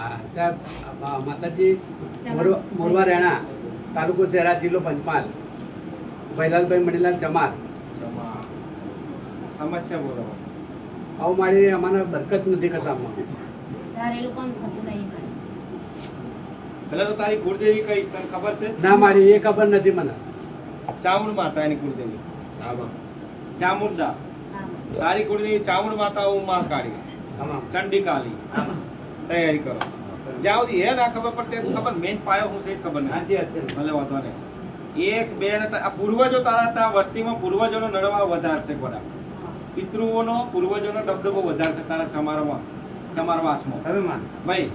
સાહેબ માતાજી મોરવા રેણા તાલુકો શહેરા જિલ્લો પંચમહાલ ભૈલાલભાઈ મણીલાલ ચમાર સમસ્યા બોલો. આવું મારી અમારે બરકત નથી કસામાં ધારેલું કામ થતું નહીં મારે. પેલા તો તારી કુળદેવી કઈ તને ખબર છે? ના મારી એ ખબર નથી મને. ચામુંડ માતા એની કુળદેવી. ચામુંડા. હા. તારી કુળદેવી ચામુંડ માતા હું માં કાળી ચંડી કાલી. તૈયારી કરો જ્યાં સુધી એ ના ખબર પડે તે ખબર મેન પાયો હું છે એ ખબર નહીં. ભલે વાંધો નહીં. એક બે ને આ પૂર્વજો તારા ત્યાં વસ્તીમાં પૂર્વજોનો નડવા વધારે છે બધા. પિતૃઓનો પૂર્વજોનો દબદબો વધારે છે તારા ચમારવાસમાં. ભાઈ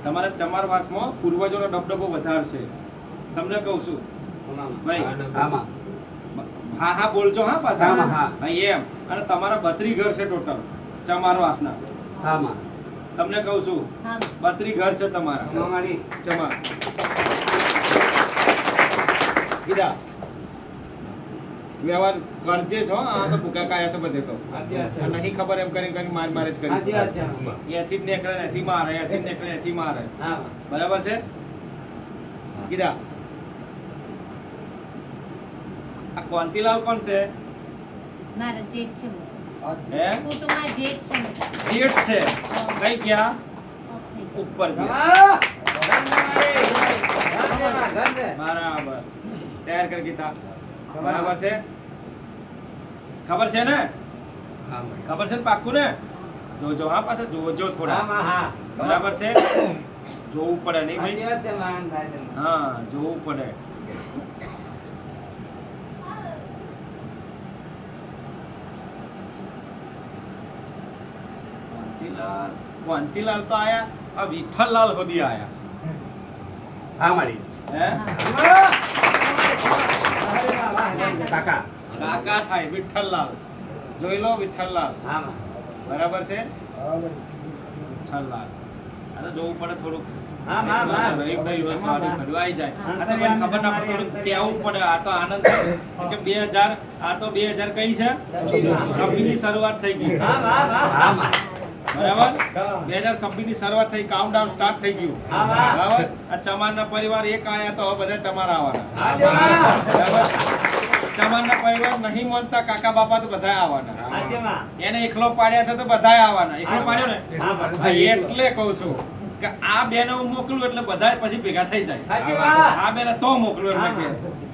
તમારા ચમારવાસમાં પૂર્વજોનો દબદબો વધારે છે. તમને કહું છું ભાઈ. આમાં હા હા બોલજો હા પાછા. હા, હા. હા એમ. અને તમારા 32 ઘર છે ટોટલ ચમારવાસના. આમાં તમને કહું છું હા. 32 ઘર છે તમારા ચમાર. કીધા વ્યવહાર કરજે છો. આ તો ભૂકા કાયા છે બધે તો. આ નહીં ખબર એમ કરીને માર મારે જ કરી. એથી જ નીકળે ને એથી મારે, એથી જ નીકળે એથી મારે. બરાબર છે કીધા. આ કોંતીલાલ કોણ છે? મારા જેઠ છે. હે કુટુંબમાં જેઠ છે. જેઠ છે. કઈ ગયા ઓકે. ઉપર ગયા. બરાબર તૈયાર કરી દીધા. બરાબર છે. ખબર છે ને? ખબર છે ને પાક્કું ને? જોજો હા પાછા જોજો થોડા. બરાબર છે. જોવું પડે નહીં ભાઈ? હા જોવું પડે. કોંતીલાલ તો આયા. આ વિઠ્ઠલલાલ સુધી આયા. હા મારી હે કાકા કાકા થાય વિઠ્ઠલલાલ. જોઈ લો વિઠ્ઠલલાલ. બરાબર છે. વિઠ્ઠલલાલ આ જોવું પડે થોડુંક. રહીમભાઈ હોય તો આની ભરવાઈ જાય. આ તો મને ખબર ના પડે થોડુંક કહેવું પડે. આ તો આનંદ થાય કે 2000 આ તો 2000 કઈ છે 26 ની શરૂઆત થઈ ગઈ. બરાબર 2026 ની શરૂઆત થઈ. કાઉન્ટડાઉન સ્ટાર્ટ થઈ ગયું. બરાબર આ ચમારના પરિવાર એક આયા તો હવે બધા ચમાર આવવાના. બરાબર ચમારના પરિવાર નહીં માનતા કાકા બાપા તો બધા આવવાના. એને એકલો પાડ્યા છે તો બધા આવવાના. એકલો પાડ્યો ને એટલે કહું છું કે આ બેને હું મોકલું એટલે બધા પછી ભેગા થઈ જાય. આ બેને તો મોકલું એટલે કે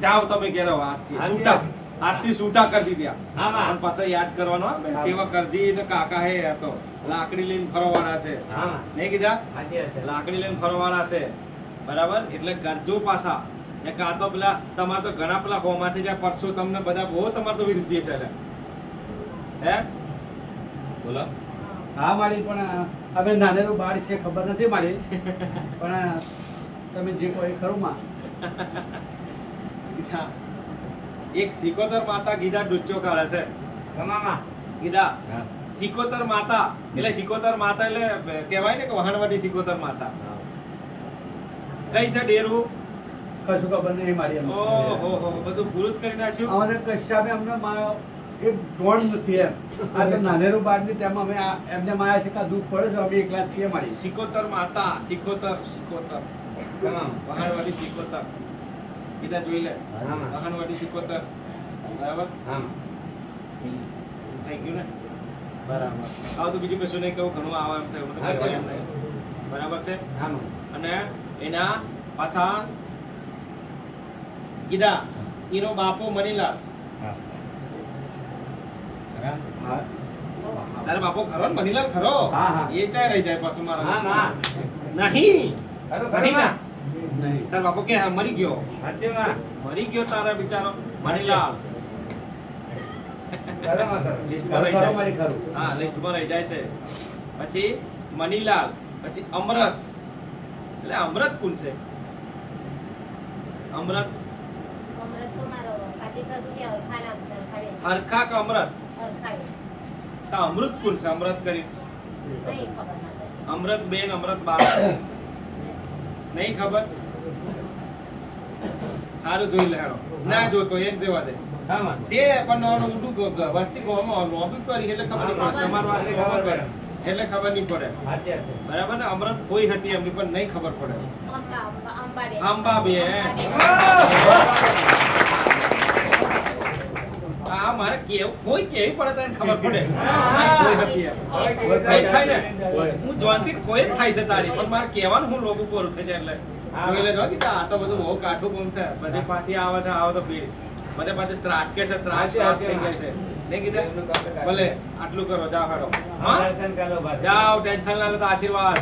જાઓ તમે ઘેર આજથી છૂટા કરી દીધા. પણ પાછા યાદ કરવાનો સેવા કરજી ને કાકા હે તો લાકડી લઈને ફરવાના છે. નહીં કીધા? લાકડી લઈને ફરવાના છે. બરાબર એટલે કરજો પાછા. કાં તો પેલા તમારે તો ઘણા પેલા હોમાંથી જ્યાં પરસો તમને બધા બહુ તમારે તો વિરુદ્ધ છે. હે બોલો. હા મારી પણ હવે નાનેરું બાળ છે ખબર નથી મારી પણ તમે જે કહો એ ખરું માં. એક સિકોતર માતા ગીધા ડુચ્ચો કાઢે છે. ગીધા સિકોતર માતા એટલે સિકોતર માતા એટલે કહેવાય ને કે વહાણવાડી સિકોતર માતા. કઈ છે ડેરું? કશું ખબર નહીં મારી. ઓહો બધું પૂરું જ કરી નાખ્યું. અમારે કશાબે અમને એક ડોણ નથી એમ. આ તો નાનેરું બાળ ની તેમાં અમે એમને માયા છે કે દુઃખ પડે છે અમે એકલા જ છીએ મારી. સિકોતર માતા સિકોતર વહાણવાડી સિકોતર કીધા જોઈ લે. વહાણવાડી સિકોતર. બરાબર થઈ ગયું ને? બરાબર. આવ તો બીજું કશું નહીં કહું. ઘણું આવે એમ છે. બરાબર છે. અને એના પાછા કીધા એનો બાપો મનીલાલ. તારે બાપો ખરો ને મનીલાલ ખરો? એ ચાય રહી જાય પાછું મારા. નહીં તાર બાપો કે મરી ગયો. મરી ગયો તારા બિચારો મનીલાલ. હા લિસ્ટમાં રહી જાય છે. પછી મનીલાલ પછી અમરત. એટલે અમરત કોણ છે? અમરત અમરત તો મારો કાચી સાસુ કે અરખા નામ છે. હરખા કે અમરત? અરખાઈ. તો અમૃત કોણ છે? અમરત કરી નહીં ખબર ના. અમરત બેન અમરત બા નહીં ખબર? સારું જોઈ લે. ના જોતો એક દેવા દે. છે પણ ઊંડું વસ્તી ગોવામાં લોબી કરી એટલે ખબર પડે. તમાર વાસે ખબર પડે. એટલે ખબર નહીં પડે બરાબર ને અમૃત કોઈ હતી એમની પણ નહીં ખબર પડે અંબાબેન આ મારે કેવું કોઈ કેવી પડે તો એને ખબર પડે કોઈ હતી એમ. કોઈ થાય ને હું જોનથી કોઈ જ થાય છે તારી પણ મારે કહેવાનું હું લોકો પૂરું થશે એટલે જોઈ લેજો કે આ તો બધું બહુ કાઠું કામ છે બધી પાછી આવે છે આવો તો ભીડ બધે પાછી ત્રાટકે છે ત્રાસ થઈ ગયા છે નહીં કીધું ભલે આટલું કરો જાઓ હાડો હા જાઓ ટેન્શન ના લો તો આશીર્વાદ